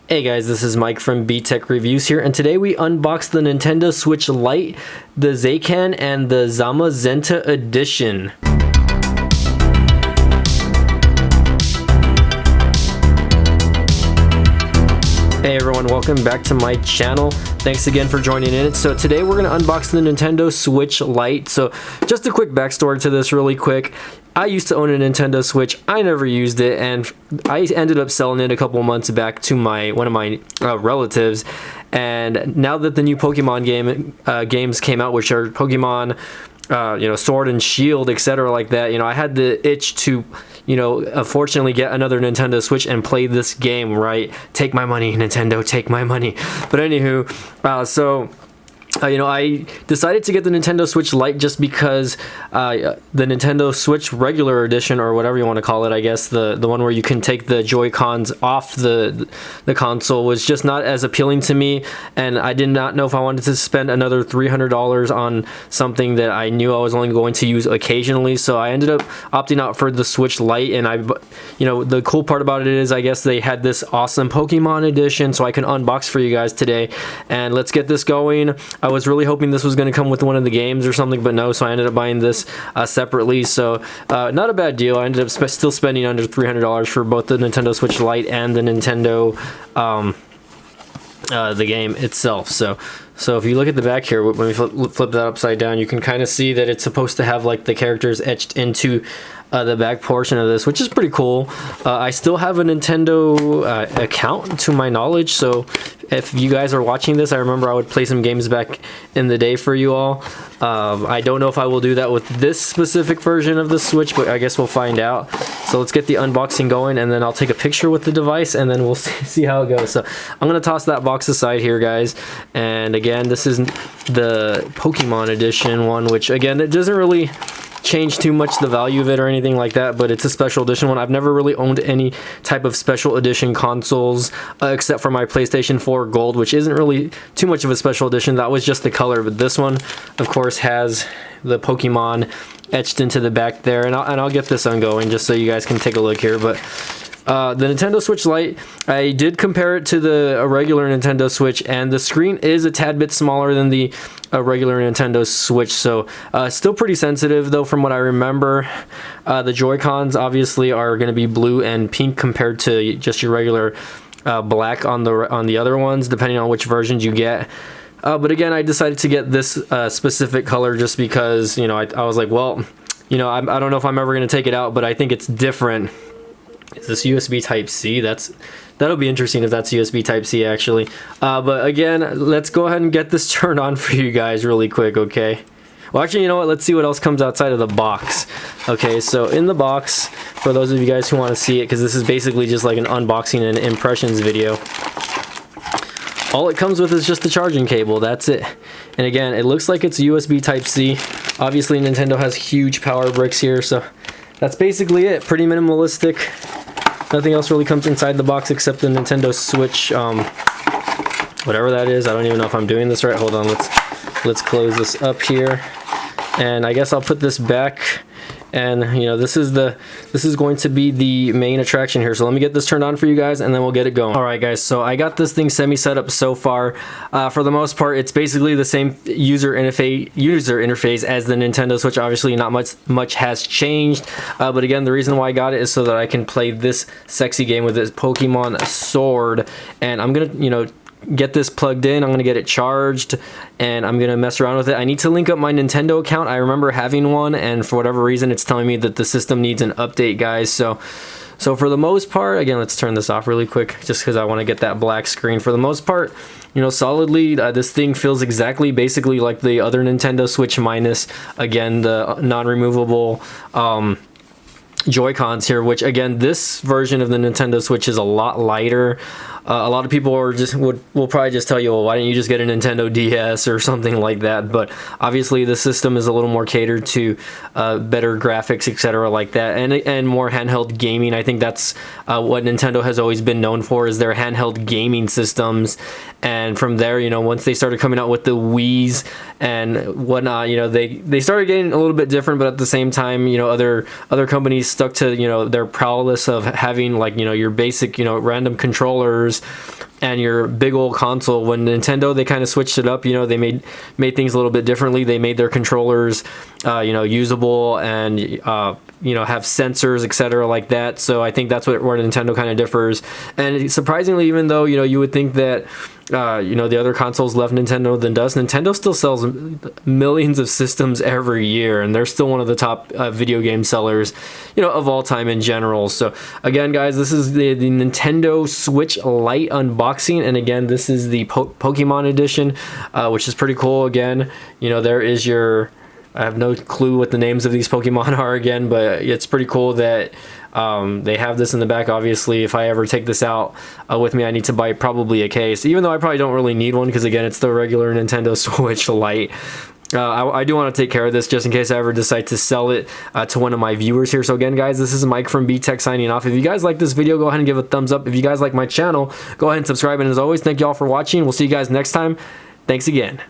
Hey guys, this is Mike from B-Tech Reviews here, and today we unbox the Nintendo Switch Lite, the Zacian, and the Zamazenta edition. Hey everyone, welcome back to my channel. Thanks again for joining in. So today we're going to unbox the Nintendo Switch Lite. So just a quick backstory to this really quick. I used to own a Nintendo Switch. I never used it, and I ended up selling it a couple months back to one of my relatives. And now that the new Pokemon games came out, which are Pokemon Sword and Shield, etc., like that, I had the itch to unfortunately get another Nintendo Switch and play this game, right? Take my money, Nintendo, take my money. But anywho, I decided to get the Nintendo Switch Lite just because the Nintendo Switch regular edition, or whatever you want to call it, I guess, the one where you can take the Joy-Cons off the console, was just not as appealing to me, and I did not know if I wanted to spend another $300 on something that I knew I was only going to use occasionally. So I ended up opting out for the Switch Lite, and the cool part about it is, I guess, they had this awesome Pokemon edition, so I can unbox for you guys today, and let's get this going. I was really hoping this was going to come with one of the games or something, but no, so I ended up buying this separately. So not a bad deal. I ended up still spending under $300 for both the Nintendo Switch Lite and the Nintendo the game itself. So if you look at the back here, when we flip that upside down, you can kind of see that it's supposed to have like the characters etched into the back portion of this, which is pretty cool. I still have a Nintendo account to my knowledge, so if you guys are watching this, I remember I would play some games back in the day for you all. I don't know if I will do that with this specific version of the Switch, but I guess we'll find out. So let's get the unboxing going, and then I'll take a picture with the device, and then we'll see how it goes. So I'm going to toss that box aside here, guys. And again, this is the Pokemon edition one, which again, it doesn't really change too much the value of it or anything like that, but it's a special edition one. I've never really owned any type of special edition consoles except for my PlayStation 4 Gold, which isn't really too much of a special edition. That was just the color, but this one of course has the Pokemon etched into the back there, and I'll get this on going just so you guys can take a look here. But the Nintendo Switch Lite, I did compare it to the regular Nintendo Switch, and the screen is a tad bit smaller than the regular Nintendo Switch, so still pretty sensitive though from what I remember. The Joy-Cons obviously are going to be blue and pink compared to just your regular black on the other ones, depending on which versions you get. But again, I decided to get this specific color just because I was like, well, I don't know if I'm ever going to take it out, but I think it's different. Is this USB Type-C? That'll be interesting if that's USB Type-C actually. But again, let's go ahead and get this turned on for you guys really quick, okay? Well, actually, you know what? Let's see what else comes outside of the box. Okay, so in the box, for those of you guys who want to see it, because this is basically just like an unboxing and impressions video, all it comes with is just the charging cable. That's it. And again, it looks like it's USB Type-C. Obviously, Nintendo has huge power bricks here, so that's basically it. Pretty minimalistic. Nothing else really comes inside the box except the Nintendo Switch, whatever that is. I don't even know if I'm doing this right. Hold on, let's close this up here, and I guess I'll put this back. And this is going to be the main attraction here. So let me get this turned on for you guys, and then we'll get it going. All right, guys. So I got this thing semi set up so far. For the most part, it's basically the same user interface as the Nintendo Switch. Obviously, not much has changed. But again, the reason why I got it is so that I can play this sexy game with this Pokemon Sword, and I'm gonna get this plugged in. I'm gonna get it charged, and I'm gonna mess around with it. I need to link up my Nintendo account. I remember having one, and for whatever reason it's telling me that the system needs an update, guys. So for the most part, again, let's turn this off really quick just because I want to get that black screen. For the most part, solidly, this thing feels basically like the other Nintendo Switch, minus again the non-removable Joy-Cons here, which again, this version of the Nintendo Switch is a lot lighter. A lot of people will probably just tell you, well, why didn't you just get a Nintendo DS or something like that? But obviously the system is a little more catered to better graphics, etc., like that, and more handheld gaming. I think that's what Nintendo has always been known for, is their handheld gaming systems. And from there, once they started coming out with the Wii's and whatnot, they started getting a little bit different, but at the same time, other companies stuck to their prowess of having, like, your basic random controllers and your big old console. When Nintendo, they kind of switched it up, you know, they made things a little bit differently. They made their controllers, you know, usable and, you know, have sensors, etc. like that. So I think that's where Nintendo kind of differs. And surprisingly, even though, you know, you would think that, you know, the other consoles left Nintendo than does, Nintendo still sells millions of systems every year, and they're still one of the top video game sellers, you know, of all time in general. So again, guys, this is the Nintendo Switch Lite unboxing, and again, this is the Pokemon edition, which is pretty cool. Again, you know, there is your, I have no clue what the names of these Pokemon are again, but it's pretty cool that they have this in the back. Obviously, if I ever take this out with me, I need to buy probably a case, even though I probably don't really need one, because again, it's the regular Nintendo Switch Lite. I do want to take care of this just in case I ever decide to sell it to one of my viewers here. So again, guys, this is Mike from B-Tech signing off. If you guys like this video, go ahead and give a thumbs up. If you guys like my channel, go ahead and subscribe. And as always, thank you all for watching. We'll see you guys next time. Thanks again.